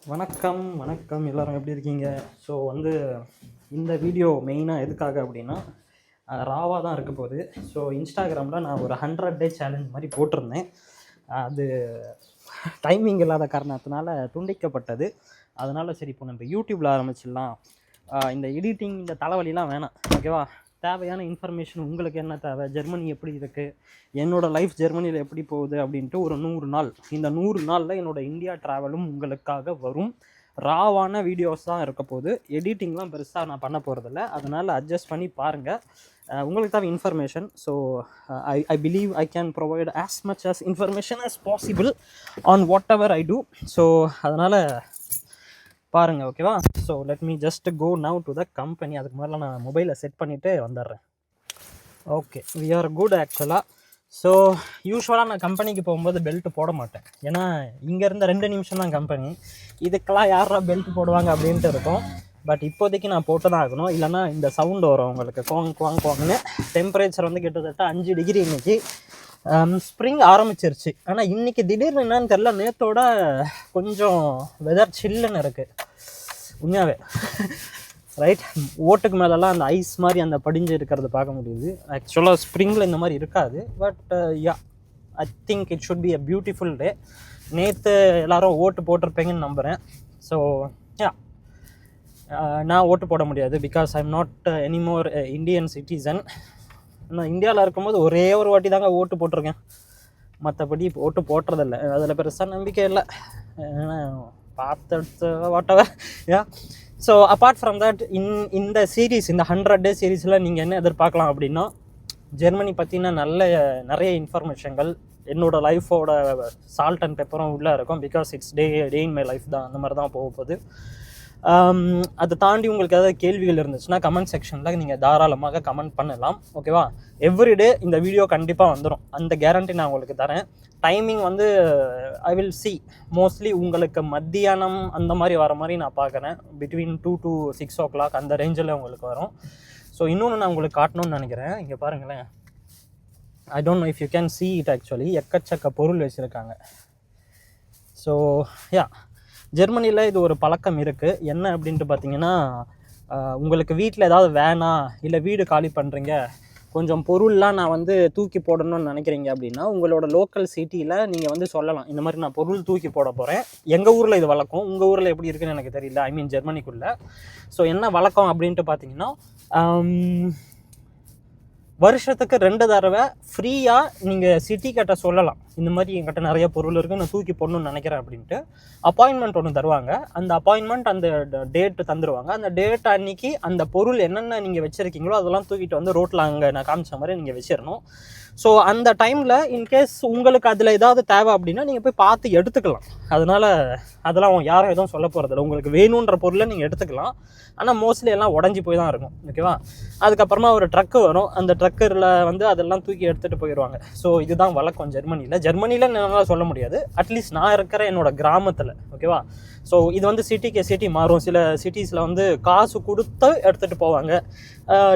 வணக்கம் வணக்கம் எல்லோரும் எப்படி இருக்கீங்க? ஸோ இந்த வீடியோ மெயினாக எதுக்காக அப்படின்னா ராவாக தான் இருக்க போகுது. ஸோ இன்ஸ்டாகிராமில் நான் ஒரு 100 டே சேலஞ்ச் மாதிரி போட்டிருந்தேன். அது டைமிங் இல்லாத காரணத்தினால துண்டிக்கப்பட்டது. அதனால் சரி இப்போ நம்ம யூடியூப்பில் ஆரம்பிச்சிடலாம். இந்த எடிட்டிங் இந்த தலைவலிலாம் வேணாம், ஓகேவா? தேவையான இன்ஃபர்மேஷன் உங்களுக்கு என்ன தேவை, ஜெர்மனி எப்படி இருக்குது, என்னோடய லைஃப் ஜெர்மனியில் எப்படி போகுது அப்படின்ட்டு ஒரு 100 நாள், இந்த 100 நாளில் என்னோடய இந்தியா ட்ராவலும் உங்களுக்காக வரும். ராவான வீடியோஸ் தான் இருக்க போகுது. எடிட்டிங்லாம் பெருசாக நான் பண்ண போகிறதில்ல, அதனால் அட்ஜஸ்ட் பண்ணி பாருங்கள். உங்களுக்கு தான் information. So I believe I can provide as much as information as possible on whatever I do. So அதனால் பாருங்கள், ஓகேவா? So let me just go now to the company. அதுக்கு முதல்ல நான் மொபைலை செட் பண்ணிவிட்டு வந்துடுறேன். ஓகே, வி ஆர் குட் ஆக்சுவலாக. ஸோ யூஸ்வலாக நான் கம்பெனிக்கு போகும்போது பெல்ட்டு போட மாட்டேன், ஏன்னா இங்கேருந்து 2 நிமிஷம் தான் கம்பெனி. இதுக்கெல்லாம் யாரா பெல்ட் போடுவாங்க அப்படின்ட்டு இருக்கும். பட் இப்போதைக்கு நான் போட்டு தான் ஆகணும், இல்லைனா இந்த சவுண்டு வரும் உங்களுக்கு, குவாங்னு. டெம்பரேச்சர் கிட்டத்தட்ட 5 டிகிரி இன்றைக்கி. ஸ்ப்ரிங் ஆரம்பிச்சிருச்சு. ஆனால் இன்றைக்கி திடீர்னு என்னன்னு தெரில, நேற்றோட கொஞ்சம் வெதர் சில்லுன்னு இருக்குது உண்மையாகவே. ரைட், ஓட்டுக்கு மேலெல்லாம் அந்த ஐஸ் மாதிரி அந்த படிஞ்சு இருக்கிறது பார்க்க முடியுது. ஆக்சுவலாக ஸ்ப்ரிங்கில் இந்த மாதிரி இருக்காது. But yeah, I think it should be a beautiful டே. நேற்று எல்லோரும் ஓட்டு போட்டிருப்பீங்கன்னு நம்புகிறேன். ஸோ யா, நான் ஓட்டு போட முடியாது, because I am not anymore Indian citizen. நான் இந்தியாவில் இருக்கும்போது ஒரே ஒரு வாட்டி தாங்க ஓட்டு போட்டிருக்கேன், மற்றபடி ஓட்டு போட்டுறதில்ல. அதில் பெருசாக நம்பிக்கை இல்லை, பார்த்து whatever. Yeah, so apart from that, இந்த சீரீஸ், இந்த 100 டே சீரீஸில் நீங்கள் என்ன எதிர்பார்க்கலாம் அப்படின்னா, ஜெர்மனி பற்றின நிறைய இன்ஃபர்மேஷன்கள், என்னோடய லைஃபோட சால்ட் அண்ட் பெப்பரும் உள்ளே இருக்கும். Because it's day in my life தான், அந்த மாதிரி தான் போக போகுது. அதை தாண்டி உங்களுக்கு ஏதாவது கேள்விகள் இருந்துச்சுன்னா கமெண்ட் செக்ஷனில் நீங்கள் தாராளமாக கமெண்ட் பண்ணலாம், ஓகேவா? எவ்ரிடே இந்த வீடியோ கண்டிப்பாக வந்துடும், அந்த கேரண்டி நான் உங்களுக்கு தரேன். Timing I will see mostly உங்களுக்கு மத்தியானம் அந்த மாதிரி வர மாதிரி நான் பார்க்குறேன். பிட்வீன் 2 to 6 o'clock அந்த ரேஞ்சில் உங்களுக்கு வரும். ஸோ இன்னொன்று நான் உங்களுக்கு காட்டணும்னு நினைக்கிறேன். இங்கே பாருங்களேன், I don't know if you can see it actually. எக்கச்சக்க பொருள் வச்சுருக்காங்க. ஸோ யா, ஜெர்மனியில் இது ஒரு பழக்கம் இருக்குது. என்ன அப்படின்ட்டு பார்த்தீங்கன்னா, உங்களுக்கு வீட்டில் ஏதாவது வேணாம், இல்லை வீடு காலி பண்ணுறீங்க, கொஞ்சம் பொருள்லாம் நான் தூக்கி போடணும்னு நினைக்கிறீங்க அப்படின்னா, உங்களோட லோக்கல் சிட்டியில் நீங்கள் சொல்லலாம், இந்த மாதிரி நான் பொருள் தூக்கி போட போகிறேன். எங்கள் ஊரில் இது வழக்கம், உங்கள் ஊரில் எப்படி இருக்குன்னு எனக்கு தெரியல, ஐ மீன் ஜெர்மனிக்குள்ளே. ஸோ என்ன வழக்கம் அப்படின்ட்டு பார்த்தீங்கன்னா, வருஷத்துக்கு 2 தடவை ஃப்ரீயாக நீங்கள் சிட்டி கிட்ட சொல்லலாம், இந்த மாதிரி என்கிட்ட நிறைய பொருள் இருக்குது, நான் தூக்கி போடணும்னு நினைக்கிறேன் அப்படின்ட்டு. அப்பாயின்மெண்ட் ஒன்று தருவாங்க. அந்த அப்பாயின்மெண்ட் அந்த டேட்டு தந்துடுவாங்க. அந்த டேட் அன்றைக்கி அந்த பொருள் என்னென்ன நீங்கள் வச்சுருக்கீங்களோ அதெல்லாம் தூக்கிட்டு ரோட்டில் அங்கே நான் காமிச்ச மாதிரி நீங்கள் வச்சிடணும். ஸோ அந்த டைமில் இன்கேஸ் உங்களுக்கு அதில் ஏதாவது தேவை அப்படின்னா நீங்கள் போய் பார்த்து எடுத்துக்கலாம். அதெல்லாம் யாரும் எதுவும் சொல்ல போகிறதில்ல. உங்களுக்கு வேணுன்ற பொருளை நீங்கள் எடுத்துக்கலாம். ஆனால் மோஸ்ட்லி எல்லாம் உடஞ்சி போய் தான் இருக்கும், ஓகேவா? அதுக்கப்புறமா ஒரு ட்ரக்கு வரும், அந்த ட்ரக்கில் அதெல்லாம் தூக்கி எடுத்துகிட்டு போயிடுவாங்க. ஸோ இதுதான் வழக்கம் ஜெர்மனியில் என்னால் சொல்ல முடியாது, அட்லீஸ்ட் நான் இருக்கிற என்னோட கிராமத்தில், ஓகேவா? ஸோ இது சிட்டிக்கு சிட்டி மாறும். சில சிட்டிஸில் காசு கொடுத்து எடுத்துகிட்டு போவாங்க.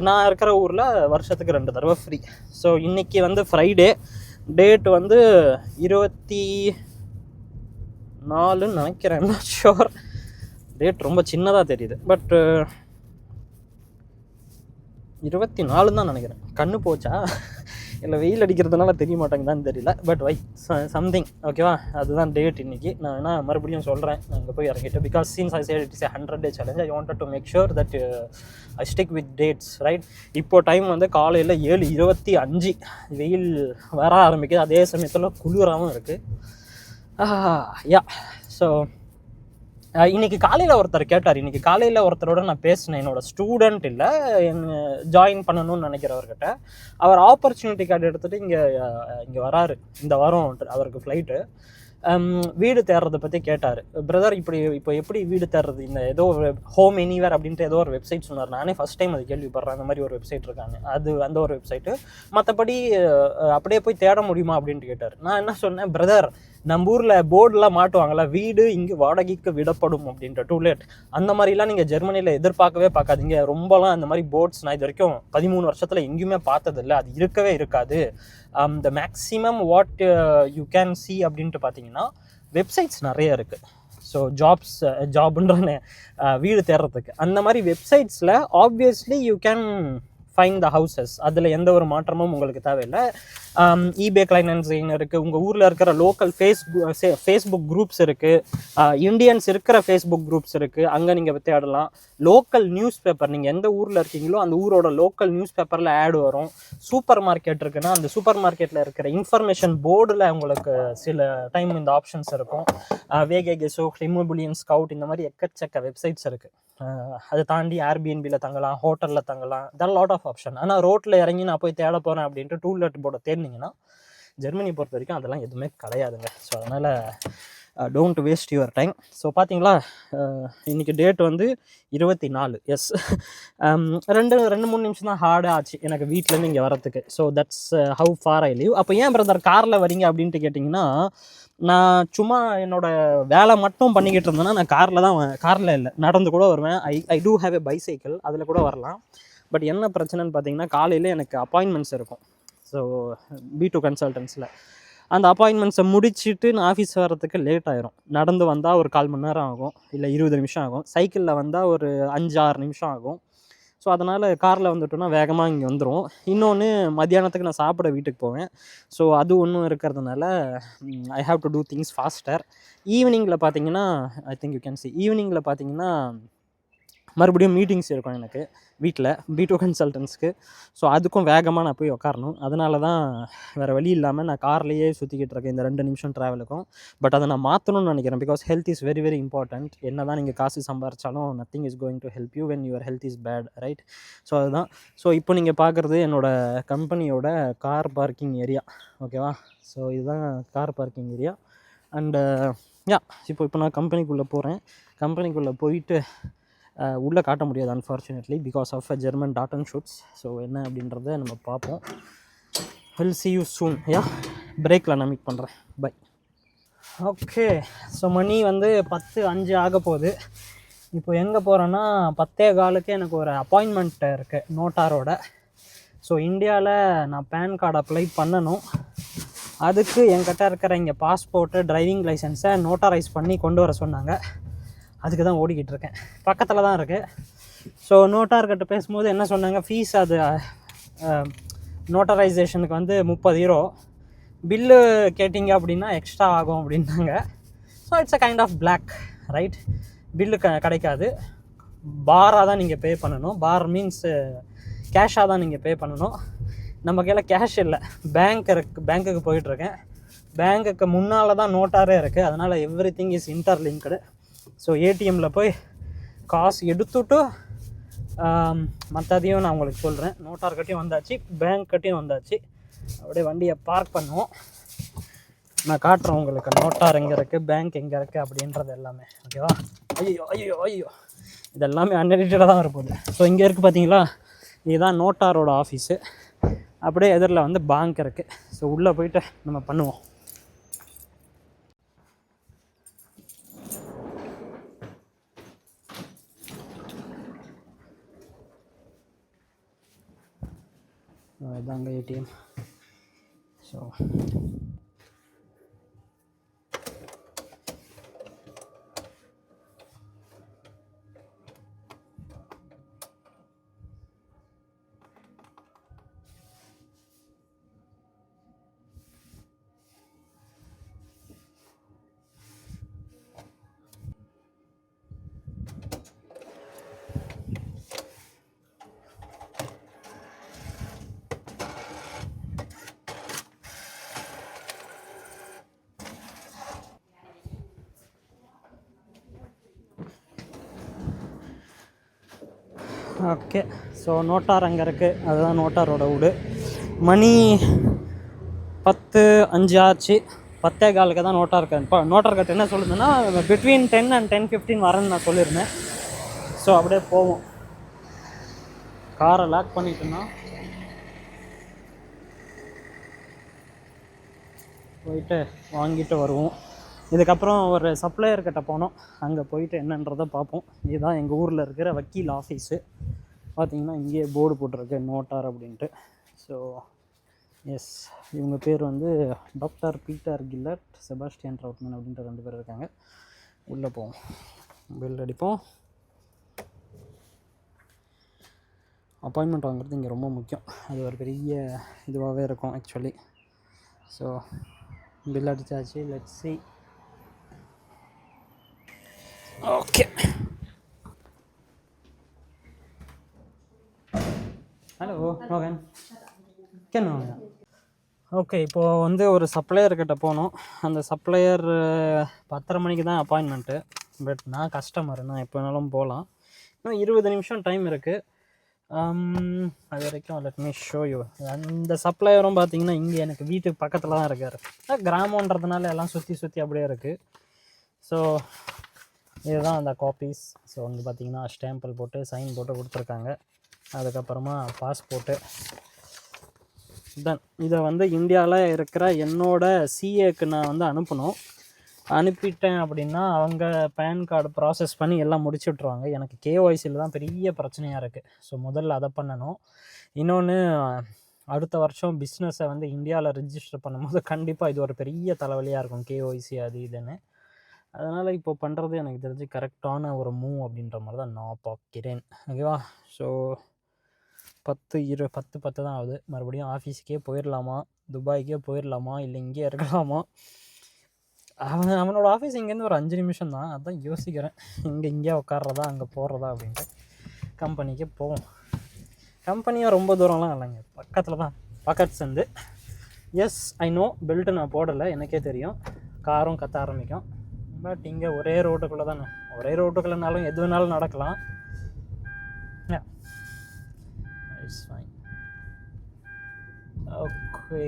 நான் இருக்கிற ஊரில் வருஷத்துக்கு 2 தடவை ஃப்ரீ. ஸோ இன்றைக்கி ஃப்ரைடே, டேட் 24 நினைக்கிறேன், ஷோர். டேட் ரொம்ப சின்னதாக தெரியுது, பட் 24 தான் நினைக்கிறேன். கண்ணு போச்சா இல்லை வெயில் அடிக்கிறதுனால தெரிய மாட்டேங்குதான்னு தெரியல, பட் சம்திங், ஓகேவா? அதுதான் டேட் இன்றைக்கி. நான் மறுபடியும் சொல்கிறேன், நான் இங்கே போய் இறங்கிட்டு, because since I said it is a 100 day challenge, I wanted to make sure that I stick with dates, right? இப்போது டைம் காலையில் 7:25, வெயில் வர ஆரம்பிக்குது, அதே சமயத்தில் குளிராகவும் இருக்குது. யா, ஸோ இன்றைக்கி காலையில் ஒருத்தர் கேட்டார். இன்றைக்கி காலையில் ஒருத்தரோட நான் பேசினேன், என்னோடய ஸ்டூடெண்ட் இல்லை, ஜாயின் பண்ணணும்னு நினைக்கிறவர்கிட்ட. அவர் ஆப்பர்ச்சுனிட்டி கார்டு எடுத்துகிட்டு இங்கே வராரு. இந்த வாரம் அவருக்கு ஃப்ளைட்டு. வீடு தேடுறதை பற்றி கேட்டார். பிரதர், இப்போ எப்படி வீடு தேடுறது, இந்த ஏதோ ஒரு ஹோம் எனிவேர் அப்படின்ட்டு ஏதோ ஒரு வெப்சைட் சொன்னார். நானே ஃபஸ்ட் டைம் அது கேள்விப்படுறேன், அந்த மாதிரி ஒரு வெப்சைட் இருக்காங்க. அந்த ஒரு வெப்சைட்டு. மற்றபடி அப்படியே போய் தேட முடியுமா அப்படின்ட்டு கேட்டார். நான் என்ன சொன்னேன், பிரதர், நம்ம ஊரில் போர்டெலாம் மாட்டுவாங்கள்ல, வீடு இங்கே வாடகைக்கு விடப்படும் அப்படின்ற, டூ லேட், அந்த மாதிரிலாம் நீங்கள் ஜெர்மனியில் எதிர்பார்க்கவே பார்க்காதீங்க. ரொம்பலாம் அந்த மாதிரி போர்ட்ஸ் நான் இது வரைக்கும் 13 வருஷத்தில் எங்கேயுமே பார்த்ததில்லை, அது இருக்கவே இருக்காது. The maximum what you can C அப்படின்ட்டு பார்த்தீங்கன்னா வெப்சைட்ஸ் நிறைய இருக்குது. ஸோ ஜாப்ன்றன்னு வீடு தேடுறதுக்கு. அந்த மாதிரி வெப்சைட்ஸில் obviously you can find the houses. அதில் எந்த ஒரு மாற்றமும் உங்களுக்கு தேவையில்லை. ஈபே கிளைனன்சிங் இருக்குது, உங்கள் ஊரில் இருக்கிற லோக்கல் ஃபேஸ்புக் குரூப்ஸ் இருக்குது, இந்தியன்ஸ் இருக்கிற ஃபேஸ்புக் குரூப்ஸ் இருக்குது, அங்கே நீங்கள் தேடலாம். லோக்கல் நியூஸ் பேப்பர், நீங்கள் எந்த ஊரில் இருக்கீங்களோ அந்த ஊரோட லோக்கல் நியூஸ் பேப்பரில் ஆட் வரும். சூப்பர் மார்க்கெட் இருக்குன்னா அந்த சூப்பர் மார்க்கெட்டில் இருக்கிற இன்ஃபர்மேஷன் போர்டில் உங்களுக்கு சில டைம் இந்த ஆப்ஷன்ஸ் இருக்கும். வேகேகெசோ, இமோபிலியன் ஸ்கவுட், இந்த மாதிரி எக்கச்சக்க வெப்சைட்ஸ் இருக்குது. அதை தாண்டி ஏர்பிஎன்பியில் தங்கலாம், ஹோட்டலில் தங்கலாம், இதெல்லாம் லாட் ஆஃப் ஆப்ஷன். ஆனால் ரோட்டில் இறங்கி நான் போய் தேட போகிறேன் அப்படின்ட்டு டூலெட் போர்டை தேடினீங்கன்னா ஜெர்மனி பொறுத்த வரைக்கும் அதெல்லாம் எதுவுமே கிடையாதுங்க. ஸோ அதனால் don't waste your time. So பார்த்தீங்களா, இன்றைக்கி டேட் வந்து 24. எஸ், 2-3 நிமிஷம் தான் ஹார்டாக ஆச்சு எனக்கு வீட்டிலேருந்து இங்கே வரத்துக்கு. So that's how for I leave. அப்போ ஏன் பிரதர் காரில் வரீங்க அப்படின்ட்டு கேட்டிங்கன்னா, நான் சும்மா என்னோடய வேலை மட்டும் பண்ணிக்கிட்டு இருந்தேன்னா நான் காரில் இல்லை, நடந்து கூட வருவேன். ஐ டூ ஹேவ் எ பைசைக்கிள், அதில் கூட வரலாம். பட் என்ன பிரச்சனைன்னு பார்த்தீங்கன்னா, காலையில் எனக்கு அப்பாயின்மெண்ட்ஸ் இருக்கும். ஸோ B2 கன்சல்டன்ஸில் அந்த அப்பாயின்மெண்ட்ஸை முடிச்சுட்டு நான் ஆஃபீஸ் வரத்துக்கு லேட் ஆயிரும். நடந்து வந்தால் ஒரு 1/4 மணி நேரம் ஆகும், இல்லை 20 நிமிஷம் ஆகும். சைக்கிளில் வந்தால் ஒரு 5-6 நிமிஷம் ஆகும். ஸோ அதனால் காரில் வந்துட்டோன்னா வேகமாக இங்கே வந்துடும். இன்னொன்று, மத்தியானத்துக்கு நான் சாப்பிட வீட்டுக்கு போவேன். ஸோ அது ஒன்றும் இருக்கிறதுனால I have to do things faster. ஈவினிங்கில் பார்த்தீங்கன்னா, I think you can see, ஈவினிங்கில் பார்த்தீங்கன்னா மறுபடியும் மீட்டிங்ஸ் இருக்கும் எனக்கு வீட்டில் B2 கன்சல்டன்ஸ்க்கு. ஸோ அதுக்கும் வேகமாக நான் போய் உட்காரணும். அதனால தான் வேறு வழி இல்லாமல் நான் கார்லேயே சுற்றிக்கிட்டு இருக்கேன் இந்த 2 நிமிஷம் ட்ராவலுக்கும். பட் அதை நான் மாற்றணும்னு நினைக்கிறேன். Because health is very very important. என்ன தான் நீங்கள் காசு சம்பாரிச்சாலும் nothing is going to help you when your health is bad, right? So அதுதான். ஸோ இப்போ நீங்கள் பார்க்குறது என்னோடய கம்பெனியோட கார் பார்க்கிங் ஏரியா, ஓகேவா? ஸோ இதுதான் கார் பார்க்கிங் ஏரியா. அண்டு இப்போ நான் கம்பெனிக்குள்ளே போகிறேன். கம்பெனிக்குள்ளே போயிட்டு உள்ளே காட்ட முடியாது unfortunately because of a German dot and shoots. So என்ன அப்படின்றத நம்ம பார்ப்போம். Will see you soon. பிரேக்கில் நான் மீட் பண்ணுறேன். பை. ஓகே, ஸோ மணி வந்து 10:05 ஆக போகுது. இப்போ எங்கே போகிறேன்னா, 10:15 எனக்கு ஒரு அப்பாயின்மெண்ட் இருக்குது நோட்டாரோட. ஸோ இந்தியாவில் நான் பேன் கார்டு அப்ளை பண்ணணும். அதுக்கு என்கிட்ட இருக்கிற இங்கே பாஸ்போர்ட்டு, டிரைவிங் லைசன்ஸை நோட்டரைஸ் பண்ணி கொண்டு வர சொன்னாங்க. அதுக்கு தான் ஓடிக்கிட்டு இருக்கேன். பக்கத்தில் தான் இருக்குது. ஸோ நோட்டார்கிட்ட பேசும்போது என்ன சொன்னாங்க, ஃபீஸ் அது நோட்டரைசேஷனுக்கு வந்து 30 யூரோ, பில்லு கேட்டிங்க அப்படின்னா எக்ஸ்ட்ரா ஆகும் அப்படின்னாங்க. So it's a kind of black, right? Bill கிடைக்காது, பாராக தான் நீங்கள் பே பண்ணணும். பார் மீன்ஸ் கேஷாக தான் நீங்கள் பே பண்ணணும். நம்ம கையில் கேஷ் இல்லை, பேங்க்குக்கு போயிட்டுருக்கேன். பேங்க்குக்கு முன்னால் தான் நோட்டாரே இருக்குது. அதனால் every thing is interlinked. So ஏடிஎம்மில் போய் காசு எடுத்துட்டு மற்றதையும் நான் உங்களுக்கு சொல்கிறேன். நோட்டார்கிட்டையும் வந்தாச்சு, பேங்க்கிட்டையும் வந்தாச்சு. அப்படியே வண்டியை பார்க் பண்ணுவோம். நான் காட்டுறேன் உங்களுக்கு நோட்டார் எங்கே இருக்குது, பேங்க் எங்கே இருக்குது அப்படின்றது எல்லாமே, ஓகேவா? ஐயோ இதெல்லாமே அன்எடிட்டடாக தான் வரப்போகுது. ஸோ இங்கே இருக்குது பார்த்தீங்களா, இதுதான் நோட்டாரோட ஆஃபீஸு. அப்படியே எதிரில் வந்து பேங்க் இருக்குது. ஸோ உள்ளே போயிட்டு நம்ம பண்ணுவோம். இதாங்க ஏடிஎம். ஸோ ஓகே, ஸோ நோட்டார் அங்கே இருக்குது. அதுதான் நோட்டாரோட வீடு. மணி 10:05 ஆச்சு. 10:15 தான் நோட்டார் இருக்காது. இப்போ நோட்டார் கட்டு என்ன சொல்லுதுன்னா, பிட்வீன் 10 and 10:15 வரேன்னு நான் சொல்லியிருந்தேன். ஸோ அப்படியே போவோம். காரை லாக் பண்ணிட்டோன்னா போயிட்டு வாங்கிட்டு வருவோம். இதுக்கப்புறம் ஒரு சப்ளையர்கிட்ட போனோம். அங்கே போயிட்டு என்னன்றதை பார்ப்போம். இதுதான் எங்கள் ஊரில் இருக்கிற வக்கீல் ஆஃபீஸு. பார்த்திங்கன்னா இங்கேயே போர்டு போட்டிருக்கு நோட்டார் அப்படின்ட்டு. ஸோ எஸ், இவங்க பேர் வந்து டாக்டர் பீட்டர் கில்லட், செபாஸ்டியன் ட்ரவுட்மேன் அப்படின்ற 2 பேர் இருக்காங்க. உள்ளே போவோம், பெல் அடிப்போம். அப்பாயின்மெண்ட் வாங்குறது இங்கே ரொம்ப முக்கியம். அது ஒரு பெரிய இதுவாகவே இருக்கும் ஆக்சுவலி. ஸோ பில் அடித்தாச்சு. Let's see. ஓகே, ஹலோ மோகன் கேன். ஓகே, இப்போது வந்து ஒரு சப்ளையர்கிட்ட போனோம். அந்த சப்ளையர் 10:30 மணிக்கு தான் அப்பாயின்மெண்ட்டு. பட் நான் கஸ்டமர், நான் எப்போ வேணாலும் போகலாம். இன்னும் 20 நிமிஷம் டைம் இருக்குது. அது வரைக்கும் லெட் மீ ஷோ யூ. அந்த சப்ளையரும் பார்த்தீங்கன்னா இங்கே எனக்கு வீட்டுக்கு பக்கத்தில் தான் இருக்கார். கிராமன்றதுனால எல்லாம் சுற்றி சுற்றி அப்படியே இருக்குது. ஸோ இதுதான் அந்த காப்பீஸ். ஸோ வந்து பார்த்திங்கன்னா ஸ்டாம்பிள் போட்டு சைன் போட்டு கொடுத்துருக்காங்க. அதுக்கப்புறமா பாஸ்போர்ட்டு தென் இதை வந்து இந்தியாவில் இருக்கிற என்னோடய சிஏக்கு நான் வந்து அனுப்பிட்டேன் அப்படின்னா அவங்க பேன் கார்டு ப்ராசஸ் பண்ணி எல்லாம் முடிச்சு விட்ருவாங்க. எனக்கு கேஒய்சியில் தான் பெரிய பிரச்சனையாக இருக்குது. ஸோ முதல்ல அதை பண்ணணும். இன்னொன்று, அடுத்த வருஷம் பிஸ்னஸை வந்து இந்தியாவில் ரிஜிஸ்டர் பண்ணும்போது கண்டிப்பாக இது ஒரு பெரிய தலைவலியாக இருக்கும், கேஒய்சி அது இதுன்னு. அதனால் இப்போ பண்ணுறது எனக்கு தெரிஞ்சு கரெக்டான ஒரு மூவ் அப்படின்ற மாதிரி தான் நான் பார்க்கிறேன். ஓகேவா? ஸோ 10 தான் ஆகுது. மறுபடியும் ஆஃபீஸுக்கே போயிடலாமா, துபாய்க்கே போயிடலாமா, இல்லை இங்கே இருக்கலாமா? அவனோட ஆஃபீஸ் இங்கேருந்து ஒரு 5 நிமிஷம் தான். அதான் யோசிக்கிறேன், இங்கே உட்கார்றதா அங்கே போடுறதா அப்படின்ட்டு. கம்பெனிக்கே போவோம். கம்பெனியும் ரொம்ப தூரம்லாம் இல்லைங்க, பக்கத்தில் தான். பக்கத்து வந்து எஸ் ஐ நோ, பெல்ட்டு நான் போடலை, எனக்கே தெரியும். காரும் கத்த ஆரம்பிக்கும். பட் இங்கே ஒரே ரோட்டுக்குள்ளே தானே, ஒரே ரோட்டுக்குள்ளேனாலும் எது வேணாலும் நடக்கலாம். It's fine. ஓகே,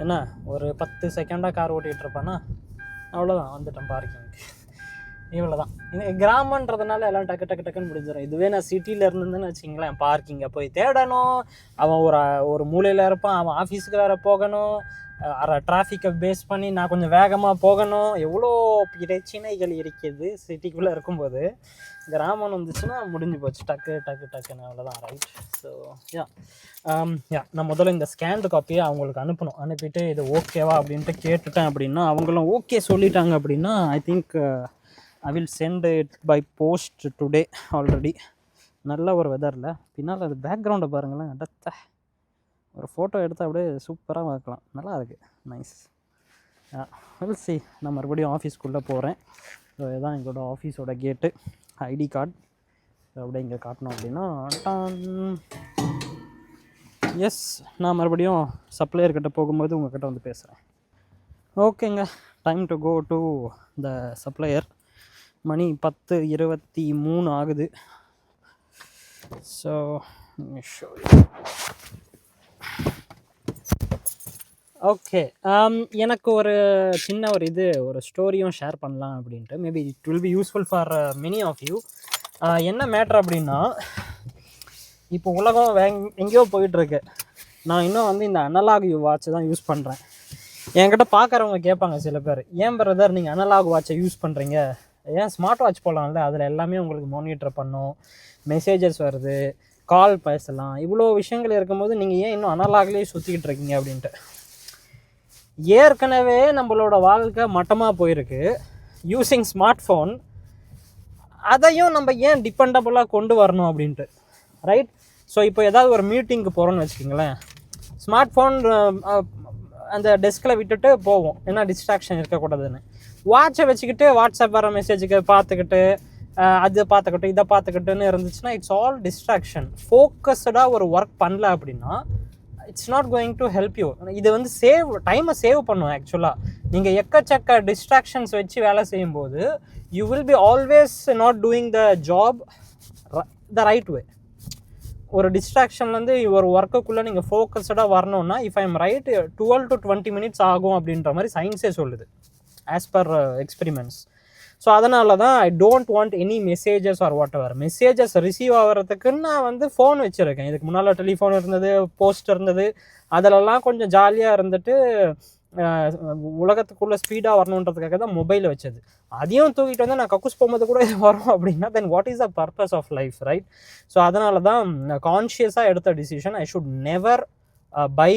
என்ன ஒரு 10 செகண்டாக கார் ஓட்டிகிட்டு இருப்பானா, அவ்வளோதான், வந்துட்டேன் பார்க்கிங்க்கு. இவ்வளோ தான். கிராமன்றதுனால எல்லாம் டக்கு டக்கு டக்குன்னு முடிஞ்சிடும். இதுவே நான் சிட்டியில் இருந்ததுன்னு வச்சிங்களேன், பார்க்கிங்கை போய் தேடணும், அவன் ஒரு மூலையில் இருப்பான், அவன் ஆஃபீஸுக்கு வேறு போகணும், டிராஃபிக்கை பேஸ் பண்ணி நான் கொஞ்சம் வேகமாக போகணும். எவ்வளோ பிரச்சனைகள் இருக்குது சிட்டிக்குள்ளே இருக்கும்போது. கிராமம் வந்துச்சுன்னா முடிஞ்சு போச்சு, டக்கு டக்கு டக்குன்னு, அவ்வளோதான். ரைட். ஸோ நான் முதல்ல இந்த ஸ்கேன்டு காப்பியை அவங்களுக்கு அனுப்பிட்டு இது ஓகேவா அப்படின்ட்டு கேட்டுட்டேன் அப்படின்னா, அவங்களும் ஓகே சொல்லிட்டாங்க அப்படின்னா, I think I will send it by post today. Already நல்ல ஒரு வெதரில் பின்னால் அது பேக்ரவுண்டை பாருங்களேன், அடுத்த ஒரு ஃபோட்டோ எடுத்து அப்படியே சூப்பராக பார்க்கலாம், நல்லா இருக்குது, நைஸ். Will see. நான் மறுபடியும் ஆஃபீஸ்க்குள்ளே போகிறேன். ஸோ இதுதான் எங்களோட ஆஃபீஸோட கேட்டு, ஐடி கார்டு அப்படியே இங்கே காட்டணும் அப்படின்னா. எஸ், நான் மறுபடியும் சப்ளையர்கிட்ட போகும்போது உங்கள்கிட்ட வந்து பேசுகிறேன். ஓகேங்க, time to go to the supplier. மணி 10:23 ஆகுது. ஸோ ஓகே, எனக்கு ஒரு சின்ன ஒரு ஸ்டோரியும் ஷேர் பண்ணலாம் அப்படின்ட்டு. Maybe it will be useful for many of you. என்ன மேட்ரு அப்படின்னா, இப்போ உலகம் எங்கேயோ போயிட்டுருக்கு. நான் இன்னும் வந்து இந்த அனலாக் வாட்சை தான் யூஸ் பண்ணுறேன். என்கிட்ட பார்க்குறவங்க கேட்பாங்க சில பேர், ஏன் பிரதர் நீங்கள் அனலாக் வாட்சை யூஸ் பண்ணுறீங்க, ஏன் ஸ்மார்ட் வாட்ச் போடலாம்ல, அதில் எல்லாமே உங்களுக்கு மானிட்டர் பண்ணும், மெசேஜஸ் வருது, கால் பேசலாம், இவ்வளோ விஷயங்கள் இருக்கும்போது நீங்கள் ஏன் இன்னும் அனலாக்லேயே சுற்றிக்கிட்டு இருக்கீங்க அப்படின்ட்டு. ஏற்கனவே நம்மளோட வாழ்க்கை மட்டமாக போயிருக்கு யூஸிங் ஸ்மார்ட் ஃபோன். அதையும் நம்ம ஏன் டிபெண்டபுளாக கொண்டு வரணும் அப்படின்ட்டு, ரைட்? ஸோ இப்போ ஏதாவது ஒரு மீட்டிங்க்கு போகிறோன்னு வச்சுக்கிங்களேன், ஸ்மார்ட் ஃபோன் அந்த டெஸ்கில் விட்டுட்டு போவோம், ஏன்னா டிஸ்ட்ராக்ஷன் இருக்கக்கூடாதுன்னு. வாட்சை வச்சுக்கிட்டு வாட்ஸ்அப் வர மெசேஜுக்கு பார்த்துக்கிட்டு அதை பார்த்துக்கிட்டு இதை பார்த்துக்கிட்டுன்னு இருந்துச்சுன்னா இட்ஸ் ஆல் டிஸ்ட்ராக்ஷன். ஃபோக்கஸ்டாக ஒரு ஒர்க் பண்ணல அப்படின்னா it's not going to help you. இது வந்து டைமை சேவ் பண்ணும் ஆக்சுவலாக. நீங்கள் எக்கச்சக்க டிஸ்ட்ராக்ஷன்ஸ் வச்சு வேலை செய்யும்போது you will be always not doing the job the right way. ஒரு டிஸ்ட்ராக்ஷன்லேருந்து ஒரு ஒர்க்குள்ளே நீங்கள் ஃபோக்கஸ்டாக வரணும்னா, if I am right, 12 to 20 minutes ஆகும் அப்படின்ற மாதிரி சயின்ஸே சொல்லுது, ஆஸ் பர் எக்ஸ்பெரிமெண்ட்ஸ். ஸோ அதனால தான் I don't want any messages or whatever. Messages receive ஆகிறதுக்குன்னு நான் வந்து ஃபோன் வச்சுருக்கேன். இதுக்கு முன்னால் டெலிஃபோன் இருந்தது, போஸ்ட் இருந்தது, அதிலெல்லாம் கொஞ்சம் ஜாலியாக இருந்துட்டு உலகத்துக்குள்ளே ஸ்பீடாக வரணுன்றதுக்காக தான் மொபைலை வச்சது. அதையும் தூக்கிட்டு வந்து நான் கக்கூஸ் போகும்போது கூட இது வரும் அப்படின்னா then what is the purpose of life, right? So அதனால தான் கான்ஷியஸாக எடுத்த decision, I should never buy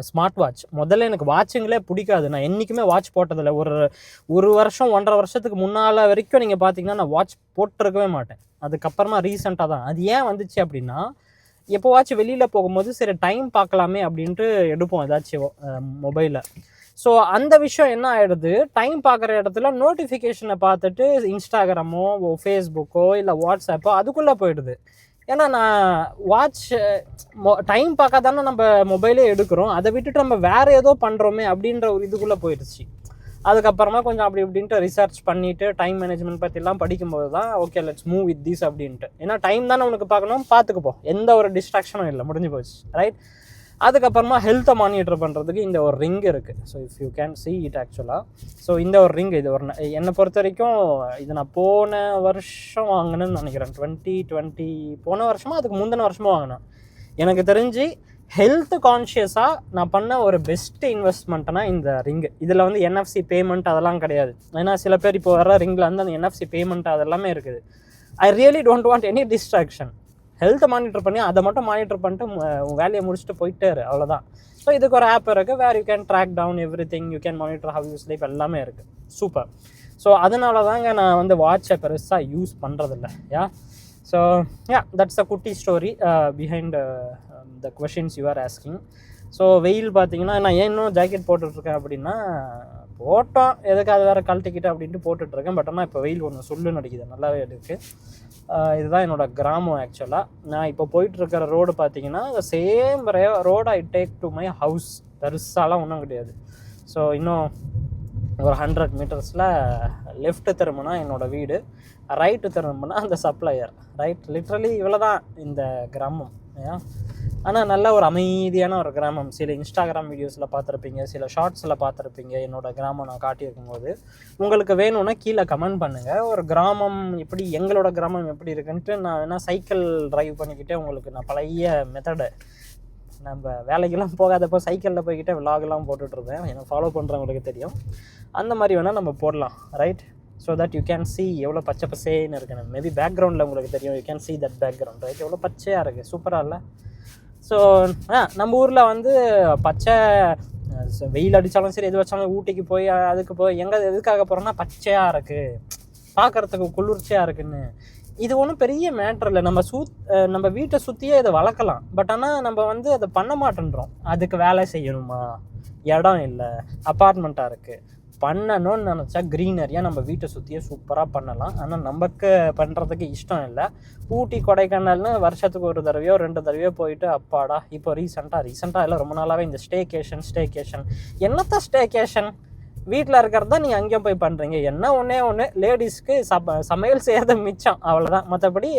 smart watch. முதல்ல எனக்கு வாட்சுங்களே பிடிக்காது. நான் என்றைக்குமே வாட்ச் போட்டதில்லை. ஒரு வருஷம் 1.5 வருஷத்துக்கு முன்னால் வரைக்கும் நீங்கள் பார்த்தீங்கன்னா நான் வாட்ச் போட்டிருக்கவே மாட்டேன். அதுக்கப்புறமா ரீசெண்டாக தான் அது ஏன் வந்துச்சு அப்படின்னா, எப்போவாச்சும் வெளியில் போகும்போது சரி டைம் பார்க்கலாமே அப்படின்ட்டு எடுப்போம் ஏதாச்சும் மொபைலில். ஸோ அந்த விஷயம் என்ன ஆகிடுது, டைம் பார்க்குற இடத்துல நோட்டிஃபிகேஷனை பார்த்துட்டு இன்ஸ்டாகிராமோ ஃபேஸ்புக்கோ இல்லை வாட்ஸ்அப்போ அதுக்குள்ளே போயிடுது. ஏன்னா நான் வாட்ச் டைம் பார்க்க தானே நம்ம மொபைலே எடுக்கிறோம், அதை விட்டுட்டு நம்ம வேறு ஏதோ பண்ணுறோமே அப்படின்ற ஒரு இதுக்குள்ளே போயிடுச்சு. அதுக்கப்புறமா கொஞ்சம் அப்படி இப்படின்ட்டு ரிசர்ச் பண்ணிவிட்டு டைம் மேனேஜ்மெண்ட் பற்றிலாம் படிக்கும்போது தான் okay let's move with this அப்படின்ட்டு. ஏன்னா டைம் தானே உனக்கு பார்க்கணும், பார்த்துக்குப்போம், எந்த ஒரு டிஸ்ட்ராக்ஷனும் இல்லை, முடிஞ்சு போச்சு, ரைட். அதுக்கப்புறமா ஹெல்த்தை மானிட்டர் பண்ணுறதுக்கு இந்த ஒரு ரிங் இருக்குது. So if you can see it ஆக்சுவலாக. ஸோ இந்த ஒரு ரிங், இது ஒரு என்னை பொறுத்த வரைக்கும் இது நான் போன வருஷம் வாங்கினேன்னு நினைக்கிறேன், 2020 போன வருஷமா அதுக்கு முந்தின வருஷமும் வாங்கினேன். எனக்கு தெரிஞ்சு ஹெல்த் கான்ஷியஸாக நான் பண்ண ஒரு பெஸ்ட் இன்வெஸ்ட்மெண்ட்னா இந்த ரிங்கு. இதில் வந்து NFC பேமெண்ட் அதெல்லாம் கிடையாது. ஏன்னா சில பேர் இப்போ வர ரிங்கில் வந்து அந்த NFC பேமெண்ட் அதெல்லாமே இருக்குது. I really don't want any distraction. ஹெல்த்தை மானிட்டர் பண்ணி அதை மட்டும் மானிட்டர் பண்ணிட்டு உங்கள் வேலையை முடிச்சுட்டு போயிட்டே இரு, அவ்வளோதான். ஸோ இதுக்கு ஒரு ஆப் இருக்குது, where you can track down everything, you can monitor how you sleep, எல்லாமே இருக்குது. சூப்பர். ஸோ அதனால தாங்க நான் வந்து வாட்சை பெருசாக யூஸ் பண்ணுறதில்ல. ஸோ தட்ஸ் அ குட்டி story behind the questions you are asking. So வெயில் பார்த்தீங்கன்னா நான் ஏன் இன்னும் ஜாக்கெட் போட்டுட்ருக்கேன் அப்படின்னா, போட்டோம் எதுக்கு அது வேறு கழட்டிக்கிட்டு அப்படின்ட்டு போட்டுட்ருக்கேன். பட் ஆனால் இப்போ வெயில் ஒன்று சொல்லுன்னு அடிக்குது, நல்லாவே இருக்குது. இதுதான் என்னோடய கிராமம் ஆக்சுவலாக. நான் இப்போ போயிட்டுருக்கிற ரோடு பார்த்தீங்கன்னா same road I take to my house. பெருசாலாம் ஒன்றும் கிடையாது. ஸோ இன்னும் ஒரு 100 மீட்டர்ஸில் லெஃப்ட்டு திரும்பினா என்னோடய வீடு, ரைட்டு திரும்பினா அந்த சப்ளையர், ரைட். லிட்ரலி இவ்வளோ தான் இந்த கிராமம். ஆனால் நல்ல ஒரு அமைதியான ஒரு கிராமம். சில இன்ஸ்டாகிராம் வீடியோஸில் பார்த்துருப்பீங்க, சில ஷார்ட்ஸில் பார்த்துருப்பீங்க என்னோடய கிராமம் நான் காட்டியிருக்கும் போது. உங்களுக்கு வேணும்னா கீழே கமெண்ட் பண்ணுங்கள், ஒரு கிராமம் எப்படி, எங்களோட கிராமம் எப்படி இருக்குன்ட்டு. நான் வேணால் சைக்கிள் ட்ரைவ் பண்ணிக்கிட்டே உங்களுக்கு நான் பழைய மெத்தடு, நம்ம வேலைக்கெல்லாம் போகாதப்போ சைக்கிளில் போய்கிட்டே விலாகெல்லாம் போட்டுட்ருந்தேன், எனக்கு ஃபாலோ பண்ணுறவங்களுக்கு தெரியும். அந்த மாதிரி வேணால் நம்ம போடலாம், right. So that you can see எவ்வளோ பச்சை பசேன்னு இருக்குன்னு. மேபி பேக்ரவுண்டில் உங்களுக்கு தெரியும், you can see that background, right. எவ்வளோ பச்சையாக இருக்குது, சூப்பராக இல்லை? ஸோ நம்ம ஊரில் வந்து பச்சை வெயில் அடித்தாலும் சரி எது வச்சாலும் ஊட்டிக்கு போய் அதுக்கு போய் எதுக்காக போகிறோன்னா பச்சையாக இருக்குது, பார்க்குறதுக்கு குளிர்ச்சியாக இருக்குன்னு. இது ஒன்றும் பெரிய மேட்ரு இல்லை. நம்ம வீட்டை சுற்றியே இதை வளர்க்கலாம். பட் ஆனால் நம்ம வந்து அதை பண்ண மாட்டேன்றோம். அதுக்கு வேலை செய்யணுமா, இடம் இல்லை, அப்பார்ட்மெண்ட்டாக இருக்குது. பண்ணணும்னு நினச்சா க்ரீனரியாக நம்ம வீட்டை சுற்றியே சூப்பராக பண்ணலாம். ஆனால் நமக்கு பண்ணுறதுக்கு இஷ்டம் இல்லை. ஊட்டி கொடைக்கானல்னு வருஷத்துக்கு ஒரு தடவையோ 2 தடவையோ போயிட்டு அப்பாடா. இப்போ ரீசெண்டாக இல்லை, ரொம்ப நாளாகவே இந்த ஸ்டேகேஷன் என்னத்த ஸ்டேகேஷன், வீட்டில் இருக்கிறது தான் நீங்கள் அங்கேயும் போய் பண்ணுறீங்க. என்ன ஒன்று லேடிஸ்க்கு சமையல் செய்யறது மிச்சம், அவ்வளோதான். மற்றபடி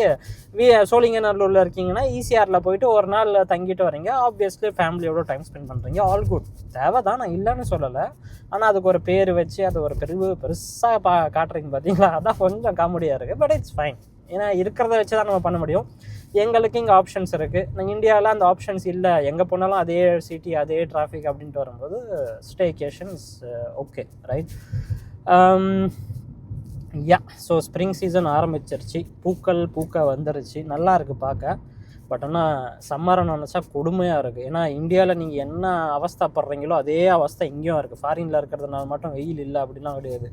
சோழிங்கநல்லூரில் இருக்கீங்கன்னா ஈசிஆரில் போயிட்டு ஒரு நாள் தங்கிட்டு வரீங்க, ஆப்வியஸ்லி ஃபேமிலியோட டைம் ஸ்பெண்ட் பண்ணுறீங்க, ஆல் குட், தேவை தான், நான் இல்லைன்னு சொல்லலை. ஆனால் அதுக்கு ஒரு பேர் வச்சு அது ஒரு பெருசாக காட்டுறீங்க பார்த்தீங்களா, அதான் கொஞ்சம் காமெடியாக இருக்குது. But it's fine. ஏன்னா இருக்கிறத வச்சு தான் நம்ம பண்ண முடியும். எங்களுக்கு இங்கே ஆப்ஷன்ஸ் இருக்குது. நாங்கள் இந்தியாவில் அந்த ஆப்ஷன்ஸ் இல்லை. எங்கே போனாலும் அதே சிட்டி, அதே டிராஃபிக் அப்படின்ட்டு வரும்போது staycation is okay, right. So spring season ஆரம்பிச்சிருச்சு, பூக்க வந்துருச்சு, நல்லா இருக்குது பார்க்க. பட் ஆனால் சம்மரை நினச்சா கொடுமையாக இருக்குது. ஏன்னா இந்தியாவில் நீங்கள் என்ன அவஸ்தைப்படுறீங்களோ அதே அவஸ்தை இங்கேயும் இருக்குது. ஃபாரினில் இருக்கிறதுனால மட்டும் வெயில் இல்லை அப்படிலாம் கிடையாது.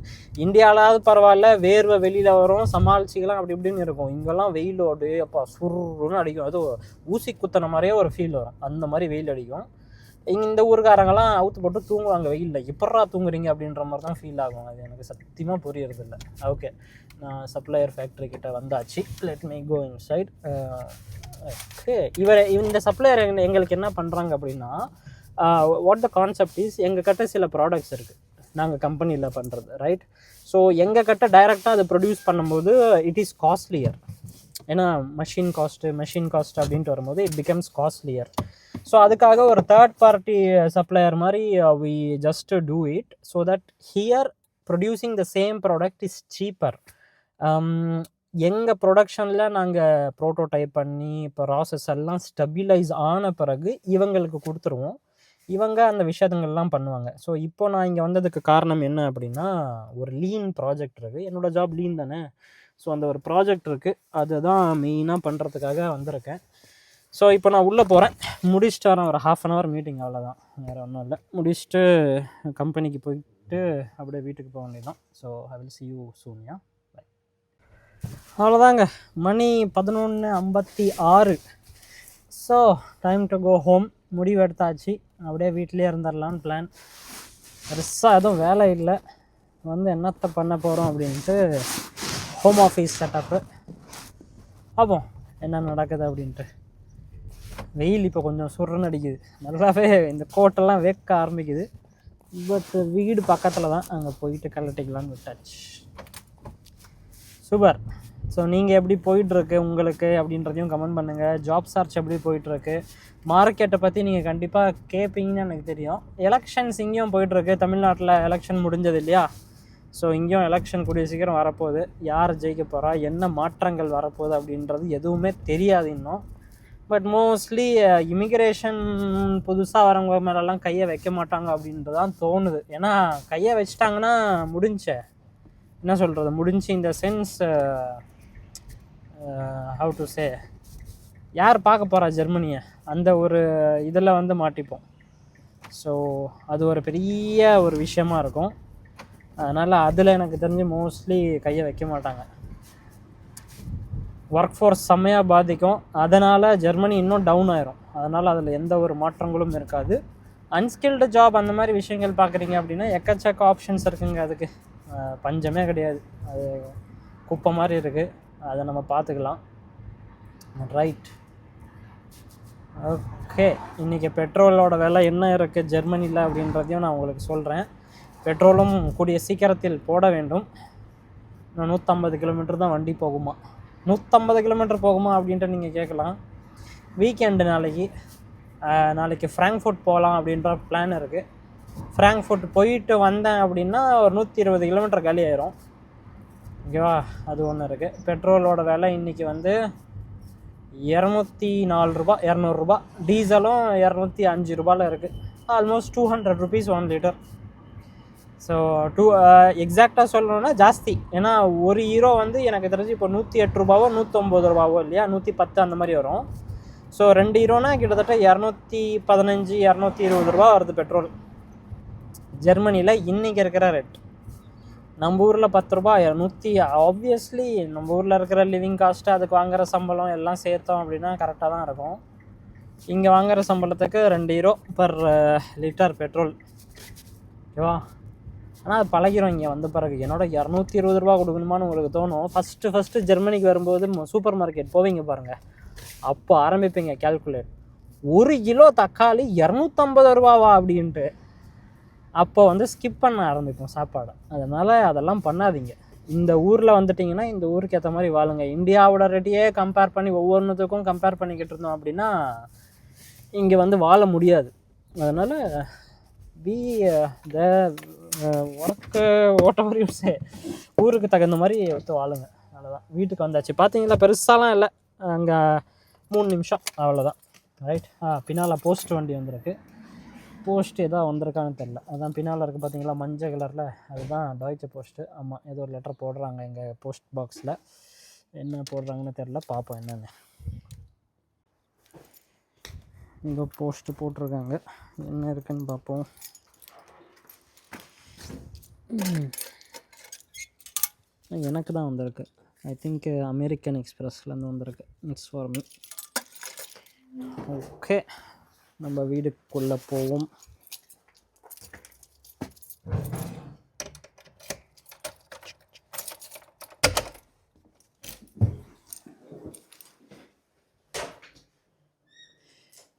இந்தியாவிலாவது பரவாயில்ல, வேர்வை வெளியில் வரும், சமாளிச்சிக்கலாம், அப்படி இப்படின்னு இருக்கும். இங்கெல்லாம் வெயிலோடு அப்போ சுருன்னு அடிக்கும். அது ஊசி குத்தின மாதிரியே ஒரு ஃபீல் வரும், அந்த மாதிரி வெயில் அடிக்கும். இந்த ஊருக்காரங்கெல்லாம் அவுத்து போட்டு தூங்குவாங்க வெயிலில். எப்பட்றா தூங்குறீங்க அப்படின்ற மாதிரி தான் ஃபீல் ஆகும். அது எனக்கு சத்தியமாக புரியறதில்ல. ஓகே, நான் சப்ளையர் ஃபேக்ட்ரி கிட்ட வந்தாச்சு. Let me go inside. Okay, இந்த சப்ளையர் எங்களுக்கு என்ன பண்ணுறாங்க அப்படின்னா, வாட் த கான்செப்ட் இஸ், எங்கள் கிட்ட சில ப்ராடக்ட்ஸ் இருக்குது நாங்கள் கம்பெனியில் பண்ணுறது, ரைட். ஸோ எங்கள் கிட்ட டைரெக்டாக அதை ப்ரொடியூஸ் பண்ணும்போது இட் இஸ் காஸ்ட்லியர். ஏன்னா மெஷின் காஸ்ட் அப்படின்ட்டு வரும்போது இட் பிகம்ஸ் காஸ்ட்லியர். ஸோ அதுக்காக ஒரு தேர்ட் பார்ட்டி சப்ளையர் மாதிரி we just do it so that here producing the same product is cheaper. எங்கள் ப்ரொடக்ஷனில் நாங்கள் ப்ரோட்டோடைப் பண்ணி ப்ராசஸ் எல்லாம் ஸ்டெபிலைஸ் ஆன பிறகு இவங்களுக்கு கொடுத்துருவோம். இவங்க அந்த விஷயங்கள்லாம் பண்ணுவாங்க. ஸோ இப்போ நான் இங்கே வந்ததுக்கு காரணம் என்ன அப்படின்னா, ஒரு லீன் ப்ராஜெக்ட் இருக்குது. என்னோடய ஜாப் லீன் தானே. ஸோ அந்த ஒரு ப்ராஜெக்ட் இருக்குது, அதை தான் மெயினாக பண்ணுறதுக்காக வந்திருக்கேன். ஸோ இப்போ நான் உள்ளே போகிறேன், முடிச்சுட்டு வரேன். ஒரு 1/2 hour மீட்டிங், அவ்வளோதான், வேறு ஒன்றும் இல்லை. முடிச்சுட்டு கம்பெனிக்கு போயிட்டு அப்படியே வீட்டுக்கு போக வேண்டியதான். So I will see you soon. Yeah bye. அவ்வளோதாங்க, மணி 11:56. So time to go home. முடிவு எடுத்தாச்சு, அப்படியே வீட்டிலே இருந்துடலான்னு பிளான். பெருசாக எதுவும் வேலை இல்லை, வந்து என்னத்தை பண்ண போகிறோம் அப்படின்ட்டு ஹோம் ஆஃபீஸ் செட்டப்பு பார்ப்போம் என்ன நடக்குது அப்படின்ட்டு. வெயில் இப்போ கொஞ்சம் சுருன்னு அடிக்குது, நல்லாவே இந்த கோட்டெல்லாம் வேக்க ஆரம்பிக்குது. பட் வீடு பக்கத்தில் தான், அங்கே போயிட்டு கலட்டிக்கலான்னு விட்டாச்சு. சூப்பர். ஸோ நீங்கள் எப்படி போயிட்டுருக்கு உங்களுக்கு அப்படின்றதையும் கமெண்ட் பண்ணுங்கள். ஜாப் சர்ச் எப்படி போயிட்டுருக்கு, மார்க்கெட்டை பற்றி நீங்கள் கண்டிப்பாக கேட்பீங்கன்னு எனக்கு தெரியும். எலெக்ஷன்ஸ் இங்கேயும் போயிட்டுருக்கு, தமிழ்நாட்டில் எலெக்ஷன் முடிஞ்சது இல்லையா? ஸோ இங்கேயும் எலெக்ஷன் கூடிய சீக்கிரம் வரப்போகுது. யார் ஜெயிக்க போகிறா, என்ன மாற்றங்கள் வரப்போகுது அப்படின்றது எதுவுமே தெரியாது இன்னும். பட் மோஸ்ட்லி இமிக்ரேஷன் புதுசாக வரவங்க மேலெல்லாம் கையை வைக்க மாட்டாங்க அப்படின்றதான் தோணுது. ஏன்னா கையை வச்சிட்டாங்கன்னா முடிஞ்ச என்ன சொல்கிறது, முடிஞ்சு இந்த சென்ஸ் ஹவு டு சே, யார் பார்க்க போகிறா ஜெர்மனியை, அந்த ஒரு இதில் வந்து மாட்டிப்போம். ஸோ அது ஒரு பெரிய ஒரு விஷயமா இருக்கும். அதனால் அதில் எனக்கு தெரிஞ்சு மோஸ்ட்லி கையை வைக்க மாட்டாங்க. ஒர்க் ஃபோர்ஸ் செம்மையாக பாதிக்கும், அதனால் ஜெர்மனி இன்னும் டவுன் ஆயிரும். அதனால் அதில் எந்த ஒரு மாற்றங்களும் இருக்காது. அன்ஸ்கில்டு ஜாப் அந்த மாதிரி விஷயங்கள் பார்க்குறீங்க அப்படின்னா எக்கச்சக்க ஆப்ஷன்ஸ் இருக்குங்க, அதுக்கு பஞ்சமே கிடையாது. அது குப்பை மாதிரி இருக்குது, அதை நம்ம பார்த்துக்கலாம். Right, okay. இன்றைக்கி பெட்ரோலோட விலை என்ன இருக்குது ஜெர்மனியில் அப்படின்றதையும் நான் உங்களுக்கு சொல்கிறேன். பெட்ரோலும் கூடிய சீக்கிரத்தில் போட வேண்டும். இன்னும் 150 கிலோமீட்டர் தான் வண்டி போகுமா. 150 கிலோமீட்டர் போகுமா அப்படின்ட்டு நீங்கள் கேட்கலாம். வீக்கெண்டு நாளைக்கு ஃப்ராங்க்ஃபர்ட் போகலாம் அப்படின்ற பிளான் இருக்குது. ஃப்ராங்க்ஃபர்ட் போயிட்டு வந்தேன் அப்படின்னா ஒரு 120 கிலோமீட்டர் காலி ஆயிரும். ஓகேவா, அது ஒன்று இருக்குது. பெட்ரோலோட விலை இன்றைக்கி வந்து 204 ரூபா, 200 ரூபா. டீசலும் 205 ரூபாயில் இருக்குது. Almost 200 rupees 1 litre. ஸோ எக்ஸாக்டாக சொல்லணுன்னா ஜாஸ்தி. ஏன்னா ஒரு ஹீரோ வந்து எனக்கு தெரிஞ்சு இப்போ 108 ரூபாவோ 109 ரூபாவோ இல்லையா, 110 அந்த மாதிரி வரும். ஸோ 2 ஹீரோனா கிட்டத்தட்ட 215 220 ரூபா வருது பெட்ரோல் ஜெர்மனியில் இன்றைக்கி இருக்கிற ரேட். நம்ம ஊரில் 10 ரூபா 100. ஆப்வியஸ்லி நம்ம ஊரில் இருக்கிற லிவிங் காஸ்ட்டு, அதுக்கு வாங்குகிற சம்பளம் எல்லாம் சேர்த்தோம் அப்படின்னா கரெக்டாக தான் இருக்கும். இங்கே வாங்குகிற சம்பளத்துக்கு 2 ஹீரோ பர் லிட்டர் பெட்ரோல். ஓகேவா, ஆனால் அது பழகிறோம். இங்கே வந்த பிறகு என்னோட 220 ரூபா கொடுக்கணுமான்னு உங்களுக்கு தோணும். ஃபஸ்ட்டு ஜெர்மனிக்கு வரும்போது சூப்பர் மார்க்கெட் போவீங்க பாருங்கள், அப்போ ஆரம்பிப்பீங்க கேல்குலேட். 1 கிலோ தக்காளி 250 ரூபாவா அப்படின்ட்டு. அப்போ வந்து ஸ்கிப் பண்ண ஆரம்பிப்போம் சாப்பாடை. அதனால் அதெல்லாம் பண்ணாதீங்க. இந்த ஊரில் வந்துட்டிங்கன்னா இந்த ஊருக்கு ஏற்ற மாதிரி வாழுங்க. இந்தியாவோட ரேட்டையே கம்பேர் பண்ணி ஒவ்வொன்றுத்துக்கும் கம்பேர் பண்ணிக்கிட்டு இருந்தோம் அப்படின்னா இங்கே வந்து வாழ முடியாது. அதனால் பி த ஒர்க்கு ஓட்டவர் யூஸே ஊருக்கு தகுந்த மாதிரி ஒத்து வாழுங்க. அவ்வளோதான். வீட்டுக்கு வந்தாச்சு. பார்த்தீங்களா, பெருசாலாம் இல்லை, அங்கே 3 நிமிஷம் அவ்வளோதான். ரைட். பின்னால் போஸ்ட் வண்டி வந்திருக்கு. போஸ்ட் ஏதோ வந்திருக்கான்னு தெரில. அதான் பின்னால் இருக்குது பார்த்தீங்களா, மஞ்சள் கலரில், அதுதான் டாய்ச்சே போஸ்ட்டு. ஆமாம், ஏதோ ஒரு லெட்டர் போடுறாங்க எங்கள் போஸ்ட் பாக்ஸில். என்ன போடுறாங்கன்னு தெரில, பார்ப்போம் என்னென்னு. இங்கே போஸ்ட்டு போட்டிருக்காங்க, என்ன இருக்குன்னு பார்ப்போம். எனக்கு தான் வந்திருக்கு. ஐ திங்க் அமெரிக்கன் எக்ஸ்பிரஸ்லேருந்து வந்திருக்கு. It's for me. ஓகே, நம்ம வீடுக்குள்ளே போவோம்.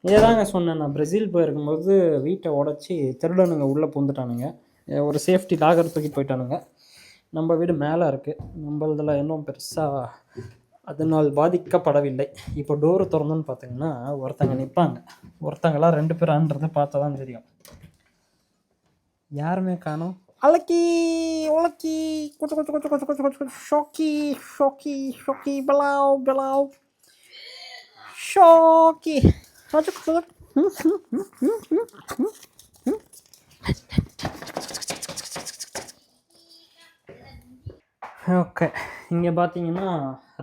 இதாங்க சொன்னேன், நான் பிரேசில் போயிருக்கும்போது வீட்டை உடச்சி திருடனுங்க உள்ளே பூந்துட்டானுங்க. ஒரு சேஃப்டி லாகர் தூக்கி போயிட்டானுங்க. நம்ம வீடு மேலே இருக்குது, நம்மளதில் இன்னும் பெருசாக அதனால் பாதிக்கப்படவில்லை. இப்போ டோரு திறந்தோன்னு பார்த்தீங்கன்னா ஒருத்தங்க நிற்பாங்க, ஒருத்தங்களாம் 2 பேரான்றதை பார்த்தா தான் தெரியும். யாருமே காணோம். அலக்கி உலக்கி கொச்சு கொச்சு கொச்சு கொச்சு கொச்சு கொச்சு ஷோக்கி ஷோக்கி ஷோக்கி பலாவ் பலாவ் ஷோக்கி. ஓகே, இங்கே பார்த்தீங்கன்னா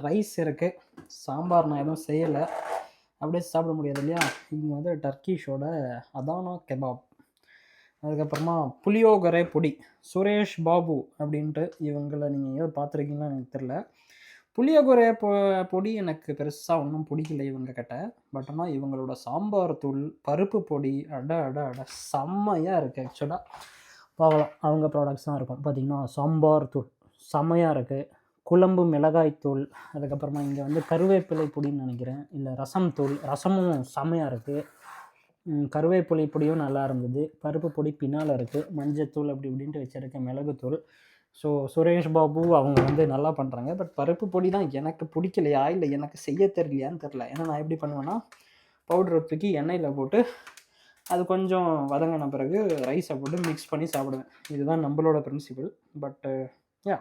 ரைஸ் இருக்குது, சாம்பார் நான் எதுவும் செய்யலை. அப்படியே சாப்பிட முடியாது இல்லையா. இங்கே வந்து டர்க்கிஷோட அதானா கெபாப், அதுக்கப்புறமா புளியோகரை பொடி, சுரேஷ் பாபு அப்படின்ட்டு இவங்களை நீங்கள் எங்கேயாவது பார்த்துருக்கீங்களான்னு எனக்கு தெரில. புளியோகரை பொடி எனக்கு பெருசாக ஒன்றும் பிடிக்கல இவங்க கிட்ட. பட் ஆனால் இவங்களோட சாம்பார் தூள், பருப்பு பொடி அட செம்மையாக இருக்குது. ஆக்சுவலாக பார்க்கலாம், அவங்க ப்ராடக்ட்ஸ் தான் இருக்கும். பார்த்திங்கன்னா சாம்பார் தூள் செம்மையாக இருக்குது, குழம்பு மிளகாய் தூள், அதுக்கப்புறமா இங்கே வந்து கருவேப்பிலை பொடின்னு நினைக்கிறேன், இல்லை ரசம் தூள், ரசமும் செம்மையாக இருக்குது, கருவேப்பிலை பொடியும் நல்லா இருந்தது, பருப்பு பொடி பின்னால் இருக்குது, மஞ்சத்தூள் அப்படி இப்படின்ட்டு வச்சுருக்கேன், மிளகுத்தூள். ஸோ சுரேஷ் பாபு அவங்க வந்து நல்லா பண்ணுறாங்க. பட் பருப்பு பொடி தான் எனக்கு பிடிக்கலையா இல்லை எனக்கு செய்ய தெரியலையான்னு தெரில. ஏன்னா நான் எப்படி பண்ணுவேன்னா, பவுடரை தூக்கி எண்ணெயில் போட்டு அது கொஞ்சம் வதங்கின பிறகு ரைஸை போட்டு மிக்ஸ் பண்ணி சாப்பிடுவேன். இதுதான் நம்மளோட பிரின்சிபிள். பட்டு யா,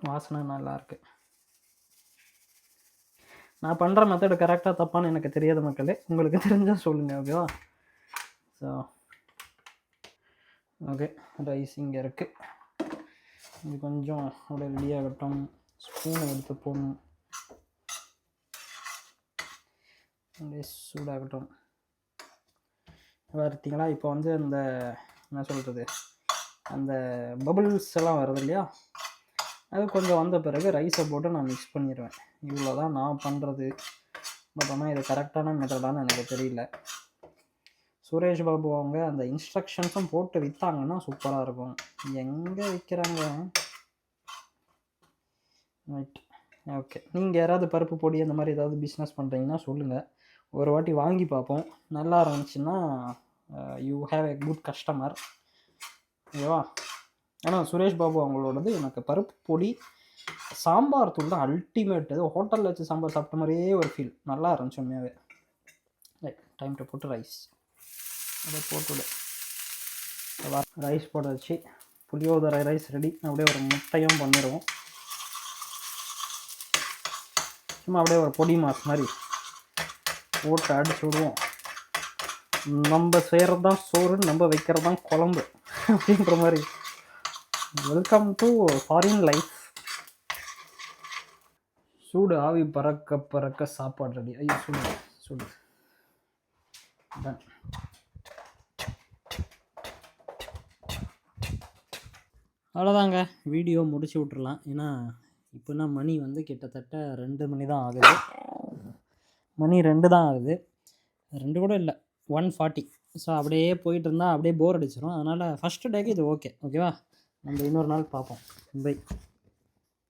வாசனை நல்லாயிருக்கு. நான் பண்ணுற மெத்தடு கரெக்டாக தப்பான்னு எனக்கு தெரியாத மக்களே, உங்களுக்கு தெரிஞ்சால் சொல்லுங்கள். ஓகேவா? ஸோ ஓகே, ரைஸ் இங்கே இருக்குது. இது கொஞ்சம் அப்படியே ரெடியாகட்டும். ஸ்பூனை எடுத்து போடணும், அப்படியே சூடாகட்டும். பார்த்தீங்களா, இப்போ வந்து அந்த என்ன சொல்கிறது, அந்த பபுள்ஸ் எல்லாம் வருது இல்லையா, அது கொஞ்சம் வந்த பிறகு ரைஸை போட்டு நான் மிக்ஸ் பண்ணிடுவேன். இவ்வளோ தான் நான் பண்ணுறது. பட் ஆனால் இது கரெக்டான மெத்தடானு எனக்கு தெரியல. சுரேஷ் பாபு அவங்க அந்த இன்ஸ்ட்ரக்ஷன்ஸும் போட்டு விற்றாங்கன்னா சூப்பராக இருக்கும். எங்கே விற்கிறாங்க? Right, okay. நீங்கள் யாராவது பருப்பு பொடி அந்த மாதிரி ஏதாவது பிஸ்னஸ் பண்ணுறீங்கன்னா சொல்லுங்கள், ஒரு வாட்டி வாங்கி பார்ப்போம். நல்லா இருந்துச்சுன்னா you have a good customer. ஓகேவா? ஆனால் சுரேஷ் பாபு அவங்களோடது எனக்கு பருப்பு பொடி சாம்பார் தூள் தான் அல்டிமேட். ஏதோ ஹோட்டலில் வச்சு சாம்பார் சாப்பிட்ட மாதிரியே ஒரு ஃபீல், நல்லா இருந்துச்சு உண்மையாகவே. ரைட், டைம் டு போட்டு ரைஸ் அப்படியே போட்டுவிடு. ரைஸ் போட வச்சு புளியோதரை ரைஸ் ரெடி. அப்படியே ஒரு முட்டையும் பண்ணிடுவோம். சும்மா அப்படியே ஒரு பொடி மாஸ் மாதிரி போட்டு அடிச்சு விடுவோம். நம்ம செய்கிறது தான் சோறு, நம்ம வைக்கிறது தான் குழம்பு அப்படின்ற மாதிரி. Welcome to foreign life. சூடு ஆவி பறக்க பறக்க சாப்பாடு ரெடி. ஐயோ சூடு சூடு. டன். அவ்வளோதாங்க, வீடியோ முடிச்சு விட்றலாம். ஏன்னா இப்போனா மணி வந்து கிட்டத்தட்ட 2 மணி தான் ஆகுது. மணி 2 தான் ஆகுது, 2 கூட இல்லை, 1:40. ஸோ அப்படியே போயிட்டு இருந்தால் அப்படியே போர் அடிச்சிடும். அதனால் ஃபஸ்ட்டு டேக்கு இது ஓகே. ஓகேவா? நம்ம இன்னொரு நாள் பார்ப்போம். பை.